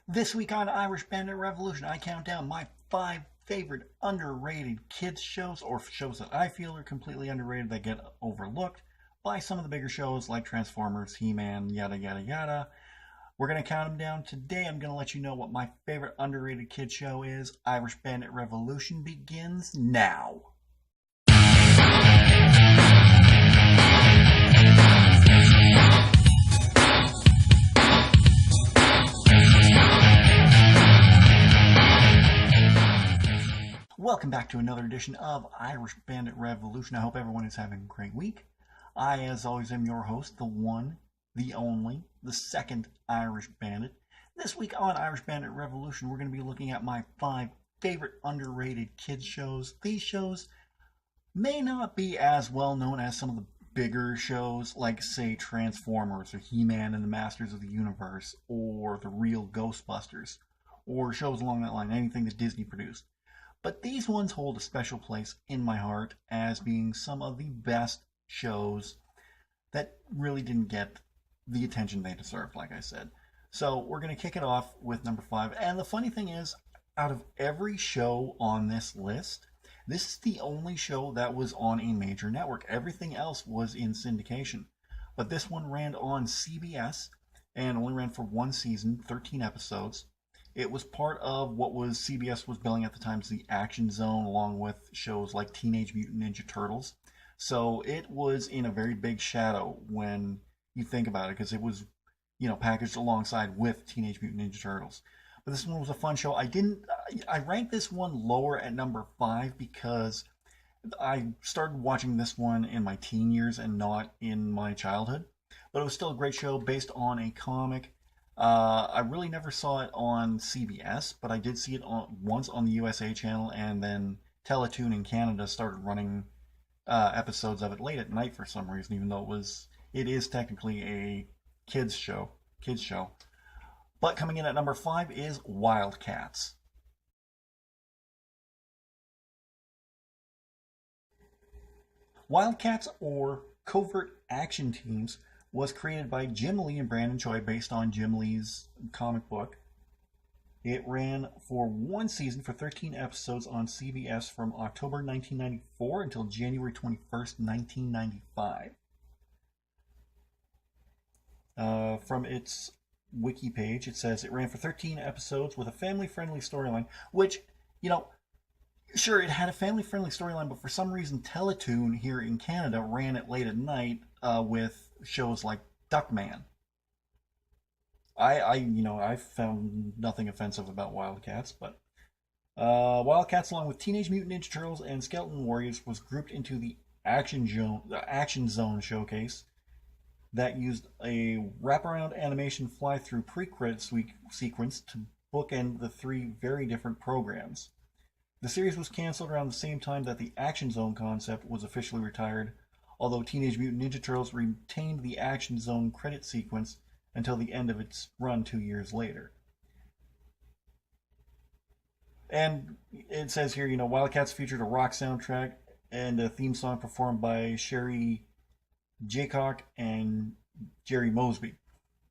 This week on Irish Bandit Revolution, I count down my 5 favorite underrated kids shows, or shows that I feel are completely underrated that get overlooked by some of the bigger shows like Transformers, He-Man, yada yada yada. We're going to count them down today. I'm going to let you know what my favorite underrated kids show is. Irish Bandit Revolution begins now. Welcome back to another edition of Irish Bandit Revolution. I hope everyone is having a great week. I, as always, am your host, the one, the only, the second Irish Bandit. This week on Irish Bandit Revolution, we're going to be looking at my 5 favorite underrated kids shows. These shows may not be as well known as some of the bigger shows like, say, Transformers or He-Man and the Masters of the Universe or The Real Ghostbusters or shows along that line, anything that Disney produced. But these ones hold a special place in my heart as being some of the best shows that really didn't get the attention they deserved, like I said. So we're going to kick it off with number 5. And the funny thing is, out of every show on this list, this is the only show that was on a major network. Everything else was in syndication. But this one ran on CBS and only ran for one season, 13 episodes. It was part of what was CBS was billing at the time as the Action Zone, along with shows like Teenage Mutant Ninja Turtles. So it was in a very big shadow when you think about it, because it was, packaged alongside with Teenage Mutant Ninja Turtles. But this one was a fun show. I ranked this one lower at number 5 because I started watching this one in my teen years and not in my childhood. But it was still a great show based on a comic. I really never saw it on CBS, but I did see it once on the USA channel, and then Teletoon in Canada started running episodes of it late at night for some reason, even though it is technically a kids show. But coming in at number 5 is Wildcats. Wildcats, or Covert Action Teams, was created by Jim Lee and Brandon Choi based on Jim Lee's comic book. It ran for one season for 13 episodes on CBS from October 1994 until January 21st, 1995. From its wiki page, it says it ran for 13 episodes with a family-friendly storyline, which, sure, it had a family-friendly storyline, but for some reason Teletoon here in Canada ran it late at night with shows like Duckman. I found nothing offensive about Wildcats, but Wildcats, along with Teenage Mutant Ninja Turtles and Skeleton Warriors, was grouped into the Action Zone showcase that used a wraparound animation fly-through pre-credit sequence to bookend the 3 very different programs. The series was canceled around the same time that the Action Zone concept was officially retired, although Teenage Mutant Ninja Turtles retained the Action Zone credit sequence until the end of its run 2 years later. And it says here, Wildcats featured a rock soundtrack and a theme song performed by Sherry Jaycock and Jerry Mosby.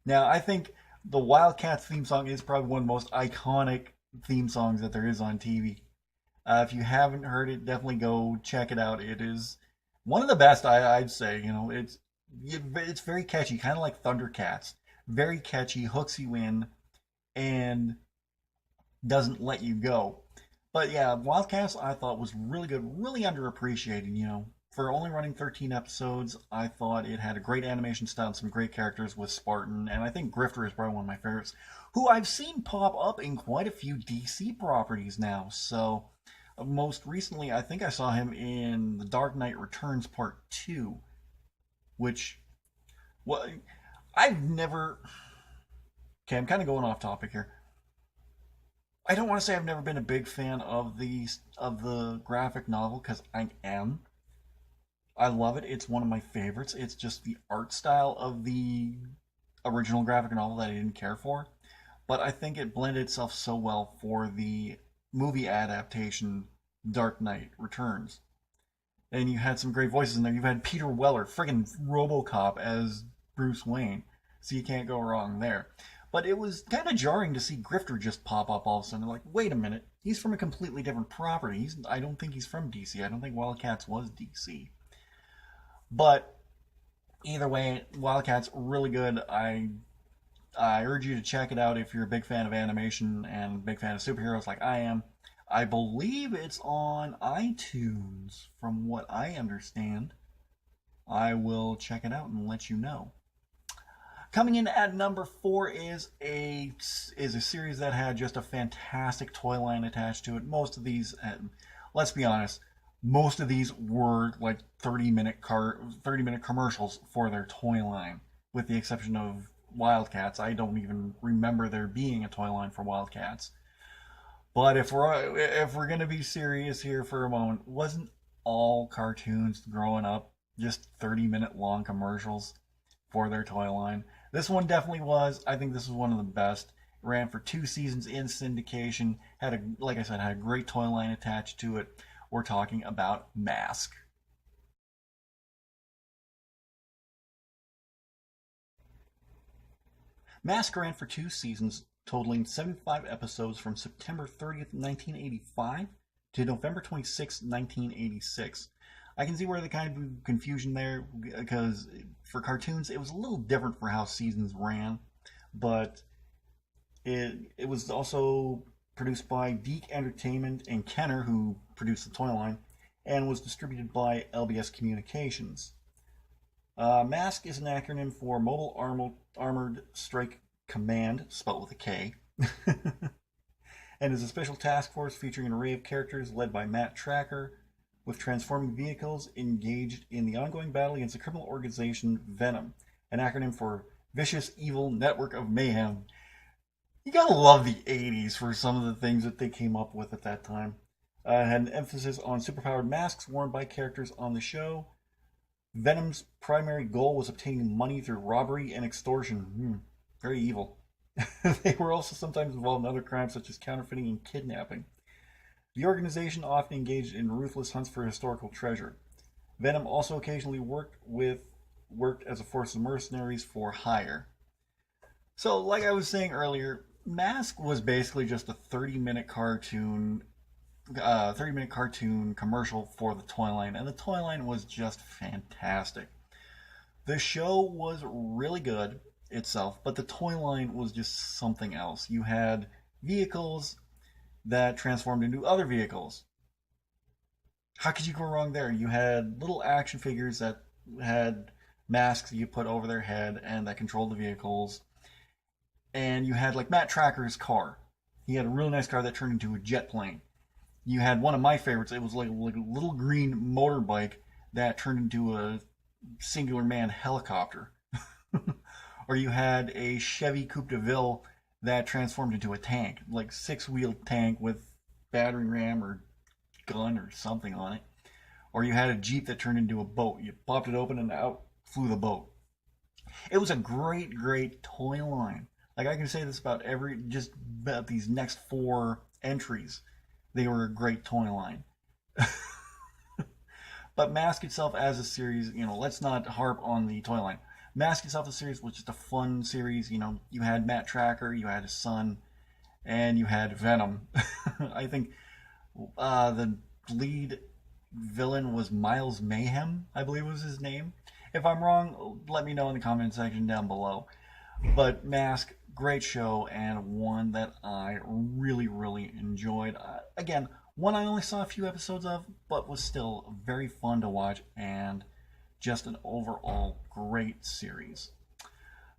Now, I think the Wildcats theme song is probably one of the most iconic theme songs that there is on TV. If you haven't heard it, definitely go check it out. It is one of the best, I'd say. It's very catchy, kind of like Thundercats. Very catchy, hooks you in, and doesn't let you go. But yeah, Wildcats I thought was really good, really underappreciated. For only running 13 episodes, I thought it had a great animation style and some great characters with Spartan, and I think Grifter is probably one of my favorites, who I've seen pop up in quite a few DC properties now. So most recently, I think I saw him in The Dark Knight Returns Part 2, which, well, I've never... Okay, I'm kind of going off topic here. I don't want to say I've never been a big fan of the graphic novel, because I am. I love it. It's one of my favorites. It's just the art style of the original graphic novel that I didn't care for. But I think it blended itself so well for the movie adaptation Dark Knight Returns. And you had some great voices in there. You've had Peter Weller, friggin' RoboCop as Bruce Wayne. So you can't go wrong there. But it was kind of jarring to see Grifter just pop up all of a sudden. Like, wait a minute, he's from a completely different property. I don't think he's from DC. I don't think Wildcats was DC. But either way, Wildcats really good. I urge you to check it out if you're a big fan of animation and a big fan of superheroes like I am. I believe it's on iTunes, from what I understand. I will check it out and let you know. Coming in at number 4 is a series that had just a fantastic toy line attached to it. Most of these, let's be honest, most of these were like 30-minute commercials for their toy line, with the exception of Wildcats. I don't even remember there being a toy line for Wildcats. But if we're gonna be serious here for a moment, wasn't all cartoons growing up just 30-minute long commercials for their toy line? This one definitely was. I think this was one of the best. It ran for 2 seasons in syndication. Like I said, had a great toy line attached to it. We're talking about Mask. Mask ran for 2 seasons, totaling 75 episodes from September 30th, 1985 to November 26th, 1986. I can see where the kind of confusion there, because for cartoons it was a little different for how seasons ran, but it was also produced by Deke Entertainment and Kenner, who produced the toy line, and was distributed by LBS Communications. MASK is an acronym for Mobile Armored Strike Command, spelled with a K, and is a special task force featuring an array of characters led by Matt Tracker, with transforming vehicles engaged in the ongoing battle against the criminal organization Venom, an acronym for Vicious Evil Network of Mayhem. You gotta love the 80s for some of the things that they came up with at that time. It had an emphasis on superpowered masks worn by characters on the show. Venom's primary goal was obtaining money through robbery and extortion. Very evil. They were also sometimes involved in other crimes such as counterfeiting and kidnapping. The organization often engaged in ruthless hunts for historical treasure. Venom also occasionally worked as a force of mercenaries for hire. So, like I was saying earlier, Mask was basically just a 30-minute cartoon commercial for the toy line, and the toy line was just fantastic. The show was really good itself, but the toy line was just something else. You had vehicles that transformed into other vehicles. How could you go wrong there? You had little action figures that had masks you put over their head and that controlled the vehicles. And you had like Matt Tracker's car. He had a really nice car that turned into a jet plane. You had one of my favorites. It was like a little green motorbike that turned into a singular man helicopter. Or you had a Chevy Coupe de Ville that transformed into a tank, like 6-wheeled tank with battering ram or gun or something on it. Or you had a Jeep that turned into a boat. You popped it open and out flew the boat. It was a great, great toy line. Like, I can say this about just about these next 4 entries. They were a great toy line. But Mask itself as a series, let's not harp on the toy line. Mask itself as a series was just a fun series. You had Matt Tracker, you had his son, and you had Venom. I think the lead villain was Miles Mayhem, I believe was his name. If I'm wrong, let me know in the comment section down below. But Mask, great show, and one that I really, really enjoyed. Again, one I only saw a few episodes of, but was still very fun to watch, and just an overall great series.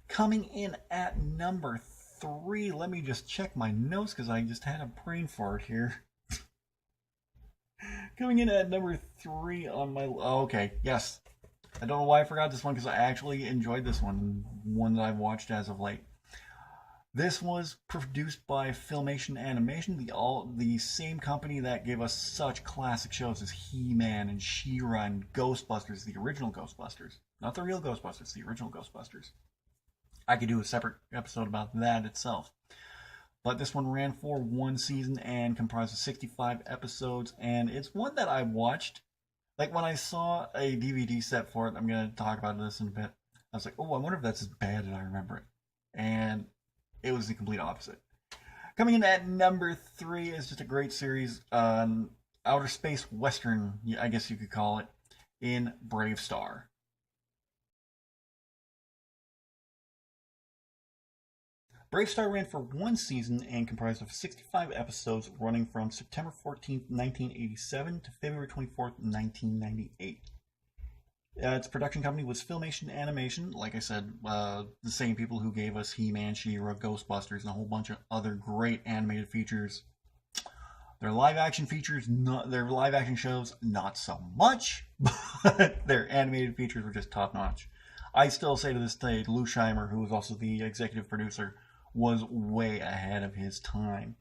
Coming in at number 3, let me just check my notes because I just had a brain fart here. Coming in at number 3 on my... okay, yes. I don't know why I forgot this one because I actually enjoyed this one that I've watched as of late. This was produced by Filmation Animation, the same company that gave us such classic shows as He-Man and She-Ra and Ghostbusters, the original Ghostbusters. Not the real Ghostbusters, the original Ghostbusters. I could do a separate episode about that itself. But this one ran for 1 season and comprised of 65 episodes, and it's one that I watched. Like, when I saw a DVD set for it, I'm going to talk about this in a bit, I was like, oh, I wonder if that's as bad as I remember it. And it was the complete opposite. Coming in at number 3 is just a great series, outer space western, I guess you could call it, in Brave Star. Brave Star ran for one season and comprised of 65 episodes running from September 14th, 1987 to February 24th, 1998. Its production company was Filmation Animation, like I said, the same people who gave us He-Man, She-Ra, Ghostbusters, and a whole bunch of other great animated features. Their live action shows, not so much, but their animated features were just top notch. I still say to this day, Lou Scheimer, who was also the executive producer, was way ahead of his time.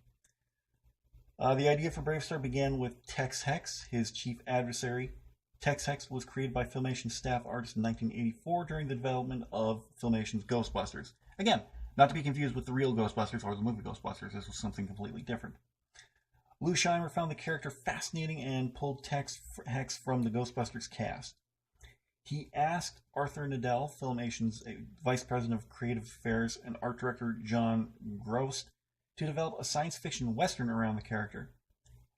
The idea for Brave Star began with Tex Hex, his chief adversary. Tex Hex was created by Filmation staff artists in 1984 during the development of Filmation's Ghostbusters. Again, not to be confused with the real Ghostbusters or the movie Ghostbusters, this was something completely different. Lou Scheimer found the character fascinating and pulled Tex Hex from the Ghostbusters cast. He asked Arthur Nadell, Filmation's Vice President of Creative Affairs, and art director John Grost, to develop a science fiction western around the character.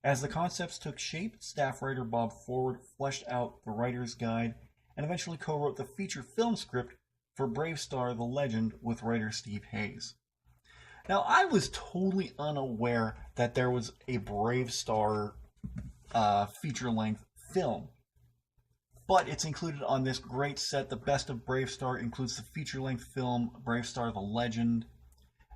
As the concepts took shape, staff writer Bob Forward fleshed out the writer's guide and eventually co-wrote the feature film script for Brave Star: The Legend with writer Steve Hayes. Now, I was totally unaware that there was a Brave Star feature-length film. But it's included on this great set. The Best of Brave Star includes the feature-length film Brave Star: The Legend.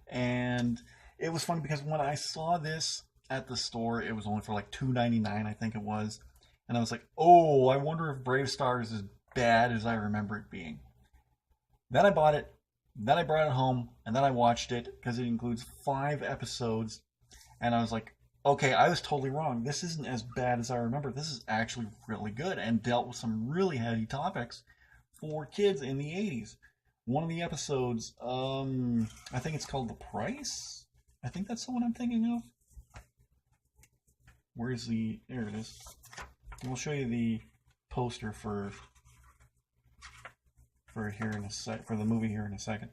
And it was funny because when I saw this at the store, it was only for like $2.99, I think it was. And I was like, oh, I wonder if Brave Star is as bad as I remember it being. Then I bought it. Then I brought it home. And then I watched it because it includes 5 episodes. And I was like, okay, I was totally wrong. This isn't as bad as I remember. This is actually really good and dealt with some really heavy topics for kids in the 80s. One of the episodes, I think it's called The Price? I think that's the one I'm thinking of. There it is. We'll show you the poster for the movie here in a second.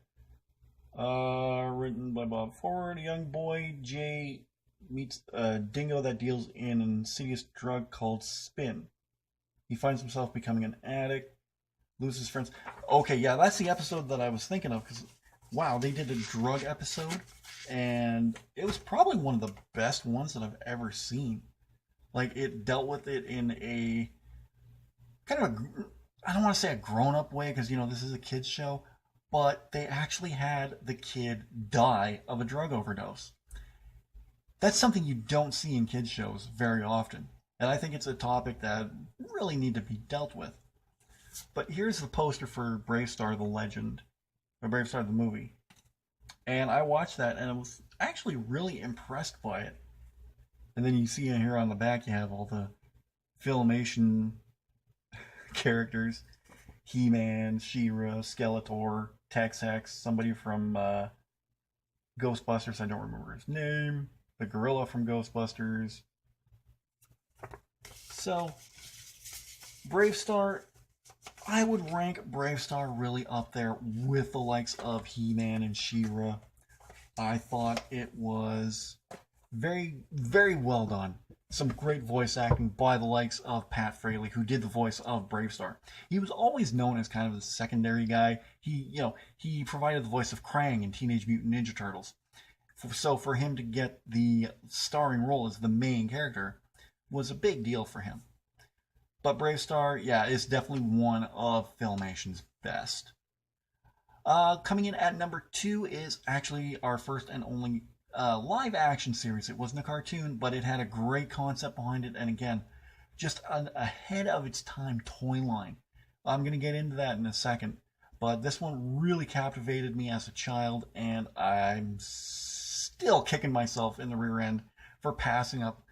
Written by Bob Forward. A young boy, Jay, meets a dingo that deals in an insidious drug called Spin. He finds himself becoming an addict, loses friends. Okay, yeah, that's the episode that I was thinking of, because, wow, they did a drug episode, and it was probably one of the best ones that I've ever seen. Like, it dealt with it in a kind of I don't want to say a grown-up way, because, this is a kid's show, but they actually had the kid die of a drug overdose. That's something you don't see in kids' shows very often. And I think it's a topic that really need to be dealt with. But here's the poster for Brave Star: The Legend, or Brave Star: The Movie. And I watched that and I was actually really impressed by it. And then you see here on the back you have all the Filmation characters. He-Man, She-Ra, Skeletor, Tex Hex, somebody from Ghostbusters, I don't remember his name. The gorilla from Ghostbusters. So, Brave Star, I would rank Brave Star really up there with the likes of He-Man and She-Ra. I thought it was very, very well done. Some great voice acting by the likes of Pat Fraley, who did the voice of Brave Star. He was always known as kind of the secondary guy. He provided the voice of Krang in Teenage Mutant Ninja Turtles. So for him to get the starring role as the main character was a big deal for him. But Brave Star, yeah, is definitely one of Filmation's best. Coming in at number 2 is actually our first and only live action series. It wasn't a cartoon, but it had a great concept behind it, and again, just an ahead of its time toy line. I'm going to get into that in a second, but this one really captivated me as a child, and I'm still kicking myself in the rear end for passing up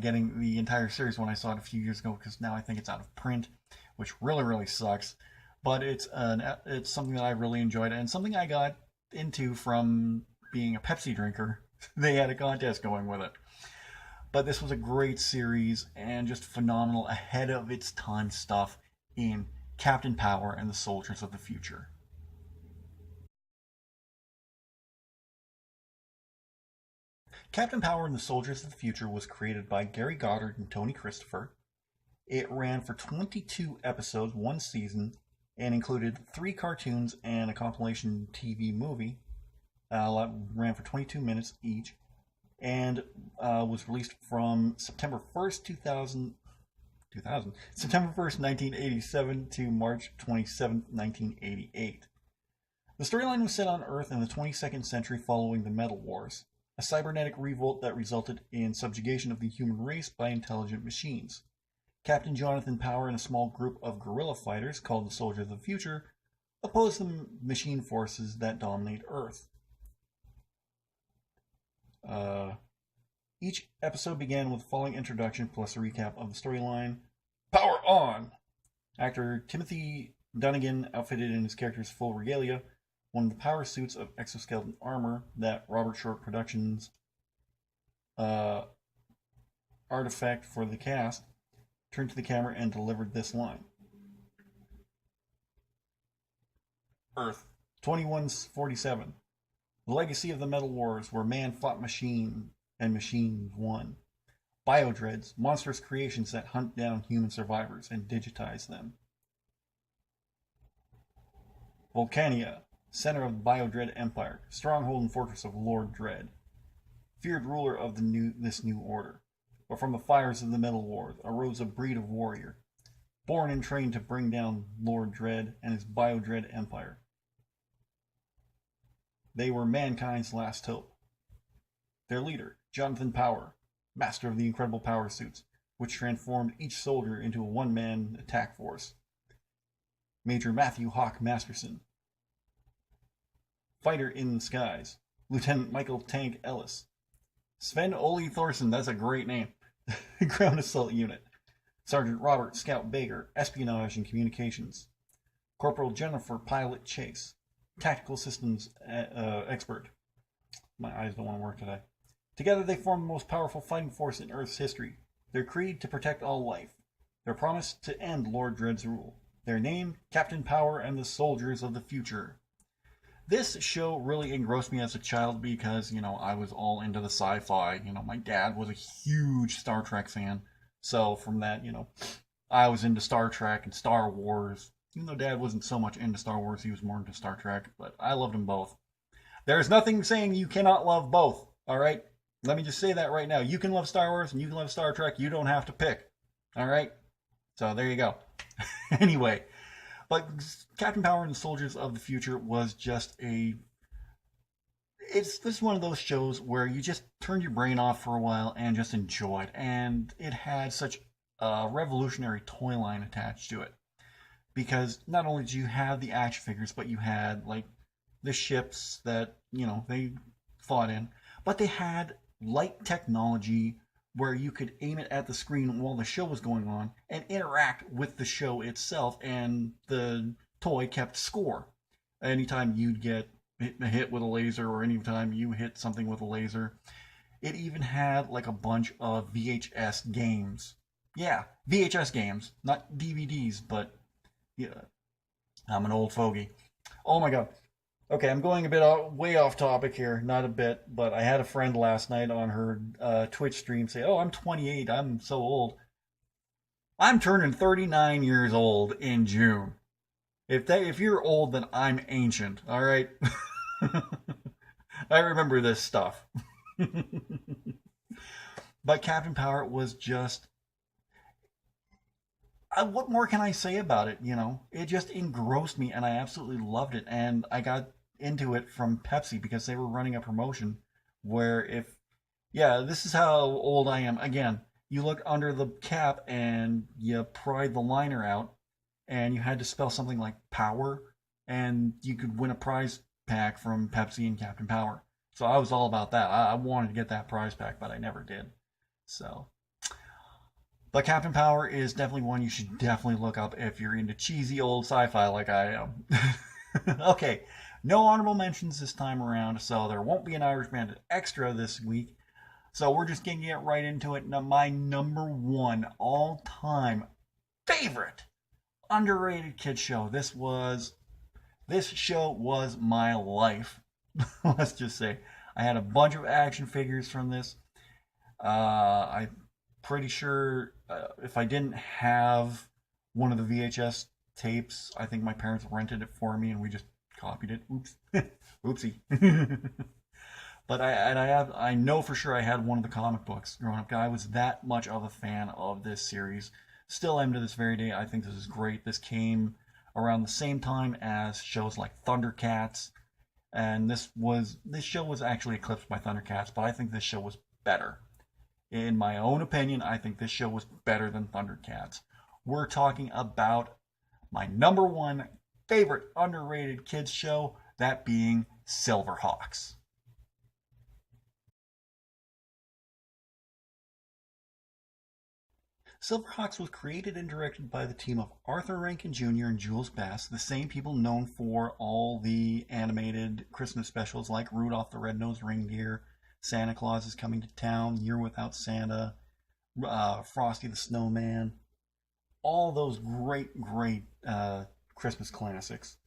getting the entire series when I saw it a few years ago, because now I think it's out of print, which really, really sucks. But it's something that I really enjoyed, and something I got into from being a Pepsi drinker. They had a contest going with it. But this was a great series, and just phenomenal, ahead of its time stuff in Captain Power and the Soldiers of the Future. Captain Power and the Soldiers of the Future was created by Gary Goddard and Tony Christopher. It ran for 22 episodes, one season, and included 3 cartoons and a compilation TV movie. Ran for 22 minutes each, and was released from September 1st, 1987 to March 27th, 1988. The storyline was set on Earth in the 22nd century following the Metal Wars, a cybernetic revolt that resulted in subjugation of the human race by intelligent machines. Captain Jonathan Power and a small group of guerrilla fighters called the Soldiers of the Future opposed the machine forces that dominate Earth. Each episode began with the following introduction plus a recap of the storyline. Power on! Actor Timothy Dunnigan, outfitted in his character's full regalia, one of the power suits of exoskeleton armor that Robert Short Productions artifact for the cast, turned to the camera and delivered this line. Earth, 2147. The legacy of the Metal Wars, where man fought machine and machine won. Biodreads, monstrous creations that hunt down human survivors and digitize them. Volcania, center of the Biodread Empire, stronghold and fortress of Lord Dread, feared ruler of this new order. But from the fires of the Metal Wars arose a breed of warrior, born and trained to bring down Lord Dread and his Biodread Empire. They were mankind's last hope. Their leader, Jonathan Power, master of the incredible power suits, which transformed each soldier into a one-man attack force. Major Matthew Hawk Masterson. Fighter in the skies, Lieutenant Michael Tank Ellis. Sven Ole Thorson, that's a great name. Ground Assault Unit. Sergeant Robert Scout Baker, Espionage and Communications. Corporal Jennifer Pilot Chase, Tactical Systems Expert. My eyes don't want to work today. Together they form the most powerful fighting force in Earth's history. Their creed, to protect all life. Their promise, to end Lord Dread's rule. Their name, Captain Power and the Soldiers of the Future. This show really engrossed me as a child because, I was all into the sci-fi. My dad was a huge Star Trek fan. So from that, I was into Star Trek and Star Wars. Even though Dad wasn't so much into Star Wars, he was more into Star Trek. But I loved them both. There's nothing saying you cannot love both. All right? Let me just say that right now. You can love Star Wars and you can love Star Trek. You don't have to pick. All right? So there you go. Anyway. But Captain Power and the Soldiers of the Future was just this is one of those shows where you just turn your brain off for a while and just enjoy it. And it had such a revolutionary toy line attached to it. Because not only did you have the action figures, but you had, the ships that, they fought in. But they had light technology where you could aim it at the screen while the show was going on and interact with the show itself, and the toy kept score. Anytime you'd get hit with a laser, or anytime you hit something with a laser. It even had a bunch of VHS games. Yeah, VHS games, not DVDs, but yeah, I'm an old fogey. Oh my god. Okay, I'm going a bit way off topic here, not a bit, but I had a friend last night on her Twitch stream say, "Oh, I'm 28, I'm so old." I'm turning 39 years old in June. If you're old, then I'm ancient, all right? I remember this stuff. But Captain Power was just... what more can I say about it, It just engrossed me, and I absolutely loved it, and I got into it from Pepsi because they were running a promotion where this is how old I am. Again, you look under the cap and you pried the liner out and you had to spell something like power and you could win a prize pack from Pepsi and Captain Power. So I was all about that. I wanted to get that prize pack, but I never did. But Captain Power is definitely one you should definitely look up if you're into cheesy old sci-fi like I am. Okay, no honorable mentions this time around, so there won't be an Irish Bandit Extra this week. So we're just going to get right into it. Now, my number one all-time favorite underrated kid show. This show was my life. Let's just say. I had a bunch of action figures from this. I'm pretty sure if I didn't have one of the VHS tapes, I think my parents rented it for me and we just copied it. Oops. Oopsie. But I know for sure I had one of the comic books growing up. I was that much of a fan of this series. Still am to this very day. I think this is great. This came around the same time as shows like Thundercats, and this show was actually eclipsed by Thundercats, but I think this show was better. In my own opinion, I think this show was better than Thundercats. We're talking about my number one favorite underrated kids show, that being Silverhawks. Silverhawks was created and directed by the team of Arthur Rankin Jr. and Jules Bass, the same people known for all the animated Christmas specials like Rudolph the Red-Nosed Reindeer, Santa Claus is Coming to Town, Year Without Santa, Frosty the Snowman, all those great Christmas classics.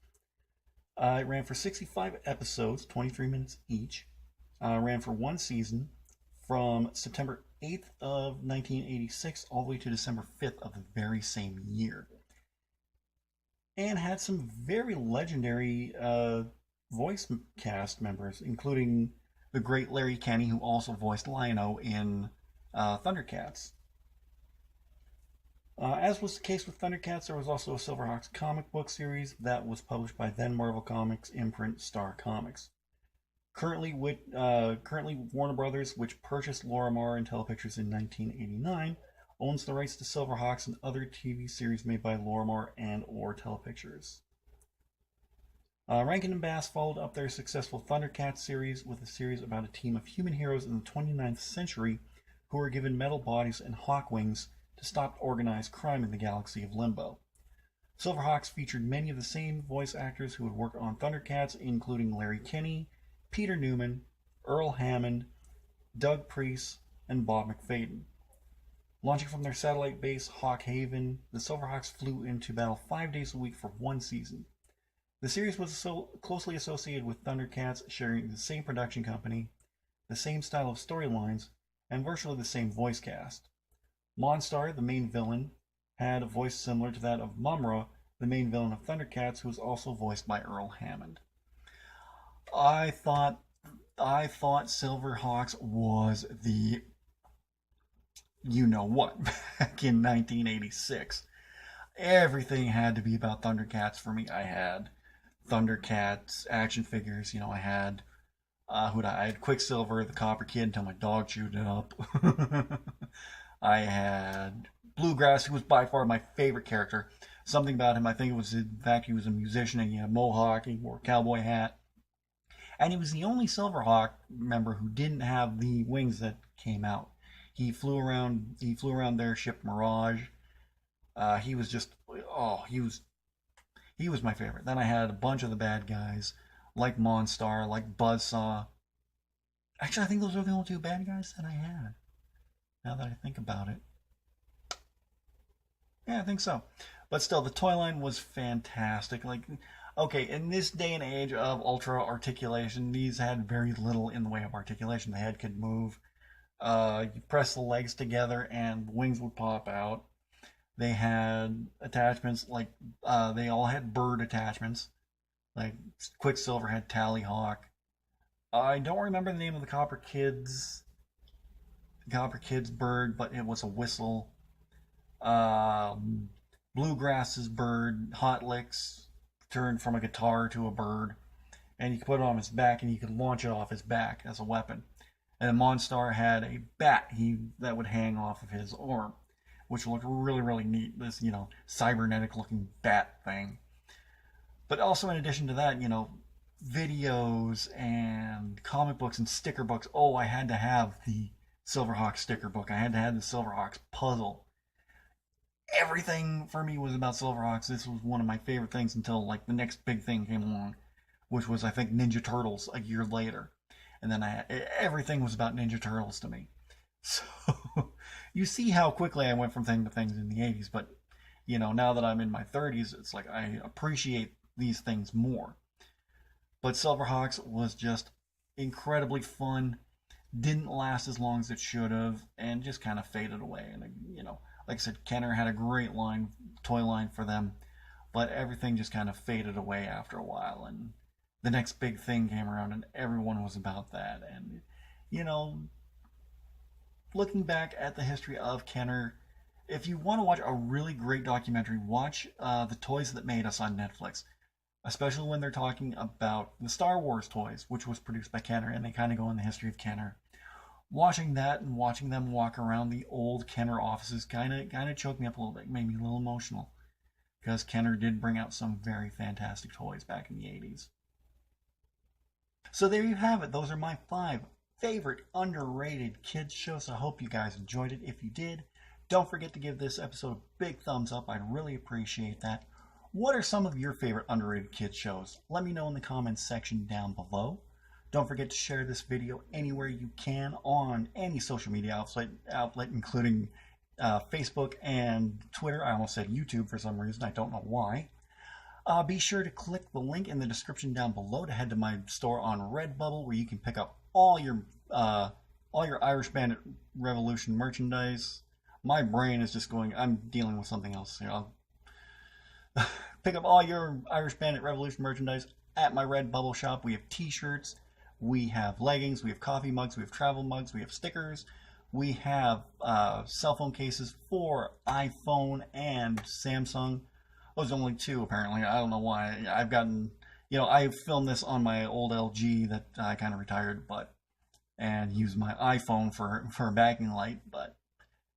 It ran for 65 episodes, 23 minutes each. Ran for one season from September 8th of 1986 all the way to December 5th of the very same year. And had some very legendary voice cast members, including the great Larry Kenney, who also voiced Lion-O in Thundercats. As was the case with Thundercats, there was also a Silverhawks comic book series that was published by then Marvel Comics imprint Star Comics. Currently Warner Brothers, which purchased Lorimar and Telepictures in 1989, owns the rights to Silverhawks and other TV series made by Lorimar and or Telepictures. Rankin and Bass followed up their successful Thundercats series with a series about a team of human heroes in the 29th century who were given metal bodies and hawk wings to stop organized crime in the galaxy of Limbo. Silverhawks featured many of the same voice actors who would work on Thundercats, including Larry Kenney, Peter Newman, Earl Hammond, Doug Priest, and Bob McFadden. Launching from their satellite base, Hawk Haven, the Silverhawks flew into battle 5 days a week for one season. The series was so closely associated with Thundercats, sharing the same production company, the same style of storylines, and virtually the same voice cast. Monstar, the main villain, had a voice similar to that of Mumra, the main villain of Thundercats, who was also voiced by Earl Hammond. I thought Silverhawks was the you-know-what back in 1986. Everything had to be about Thundercats for me. I had Thundercats action figures. I had I had Quicksilver, the Copper Kid, until my dog chewed it up. I had Bluegrass, who was by far my favorite character. Something about him, I think it was the fact he was a musician and he had a mohawk, he wore a cowboy hat. And he was the only Silverhawk member who didn't have the wings that came out. He flew around their ship Mirage. He was my favorite. Then I had a bunch of the bad guys, like Monstar, like Buzzsaw. Actually, I think those were the only two bad guys that I had, now that I think about it. Yeah, I think so. But still, the toy line was fantastic. Okay, in this day and age of ultra articulation, these had very little in the way of articulation. The head could move. You press the legs together and wings would pop out. They had attachments they all had bird attachments. Like Quicksilver had Tallyhawk. I don't remember the name of the Copper Kid's bird, but it was a whistle. Bluegrass's bird, Hot Licks, turned from a guitar to a bird, and you could put it on his back and you could launch it off his back as a weapon. And Monstar had a bat that would hang off of his arm, which looked really, really neat. This, cybernetic looking bat thing. But also in addition to that, videos and comic books and sticker books. Oh, I had to have the Silverhawks sticker book. I had to have the Silverhawks puzzle. Everything for me was about Silverhawks. This was one of my favorite things until the next big thing came along, which was I think Ninja Turtles a year later. And then everything was about Ninja Turtles to me. So you see how quickly I went from thing to things in the 80s. But, now that I'm in my 30s, it's like I appreciate these things more. But Silverhawks was just incredibly fun, didn't last as long as it should have, and just kind of faded away. And like I said, Kenner had a great toy line for them, but everything just kind of faded away after a while. And the next big thing came around, and everyone was about that. And looking back at the history of Kenner, if you want to watch a really great documentary, watch The Toys That Made Us on Netflix. Especially when they're talking about the Star Wars toys, which was produced by Kenner, and they kind of go in the history of Kenner. Watching that and watching them walk around the old Kenner offices kind of choked me up a little bit, made me a little emotional, because Kenner did bring out some very fantastic toys back in the 80s. So there you have it. Those are my 5 favorite underrated kids shows. I hope you guys enjoyed it. If you did, don't forget to give this episode a big thumbs up. I'd really appreciate that. What are some of your favorite underrated kids shows? Let me know in the comments section down below. Don't forget to share this video anywhere you can on any social media outlet including Facebook and Twitter. I almost said YouTube for some reason. I don't know why. Be sure to click the link in the description down below to head to my store on Redbubble, where you can pick up all your Irish Bandit Revolution merchandise. My brain is just going, I'm dealing with something else here. I'll pick up all your Irish Bandit Revolution merchandise at my Redbubble shop. We have t-shirts, we have leggings, we have coffee mugs, we have travel mugs, we have stickers, we have cell phone cases for iPhone and Samsung. Those are only 2 apparently. I don't know why. I've gotten, I filmed this on my old LG that I kind of retired, and used my iPhone for a backing light. But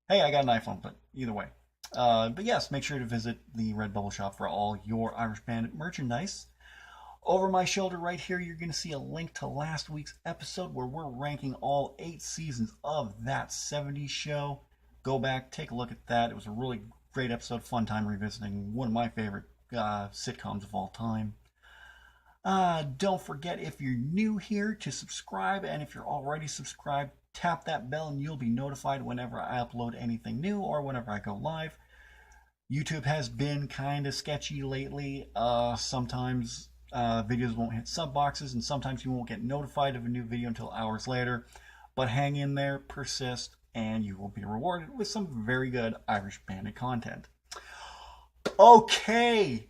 hey, I got an iPhone. But either way. But yes, make sure to visit the Redbubble shop for all your Irish Bandit merchandise. Over my shoulder right here, you're going to see a link to last week's episode where we're ranking all 8 seasons of That 70s Show. Go back, take a look at that. It was a really great episode, fun time revisiting one of my favorite sitcoms of all time. Don't forget, if you're new here, to subscribe, and if you're already subscribed, tap that bell and you'll be notified whenever I upload anything new or whenever I go live. YouTube has been kind of sketchy lately. Sometimes videos won't hit sub boxes, and sometimes you won't get notified of a new video until hours later. But hang in there, persist, and you will be rewarded with some very good Irish Bandit content. Okay,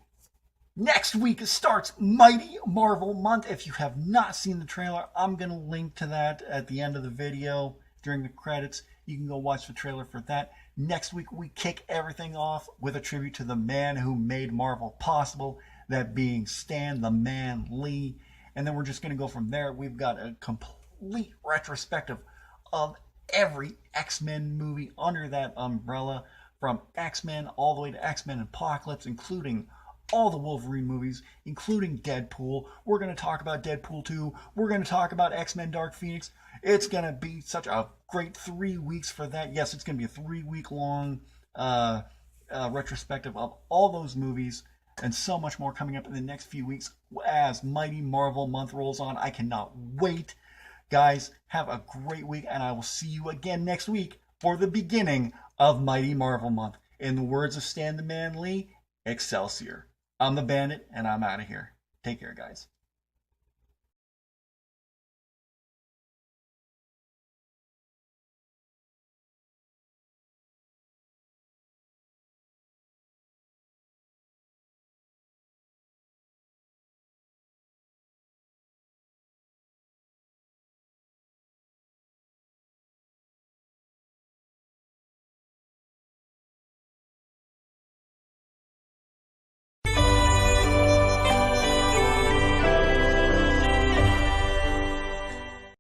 next week starts Mighty Marvel Month. If you have not seen the trailer, I'm going to link to that at the end of the video during the credits. You can go watch the trailer for that. Next week, we kick everything off with a tribute to the man who made Marvel possible, that being Stan the Man Lee. And then we're just going to go from there. We've got a complete retrospective of every X-Men movie under that umbrella, from X-Men all the way to X-Men Apocalypse, including all the Wolverine movies, including Deadpool. We're going to talk about Deadpool 2. We're going to talk about X-Men Dark Phoenix. It's going to be such a great 3 weeks for that. Yes, it's going to be a 3-week long retrospective of all those movies, and so much more coming up in the next few weeks as Mighty Marvel Month rolls on. I cannot wait. Guys, have a great week, and I will see you again next week for the beginning of Mighty Marvel Month. In the words of Stan the Man Lee, Excelsior. I'm the Bandit, and I'm out of here. Take care, guys.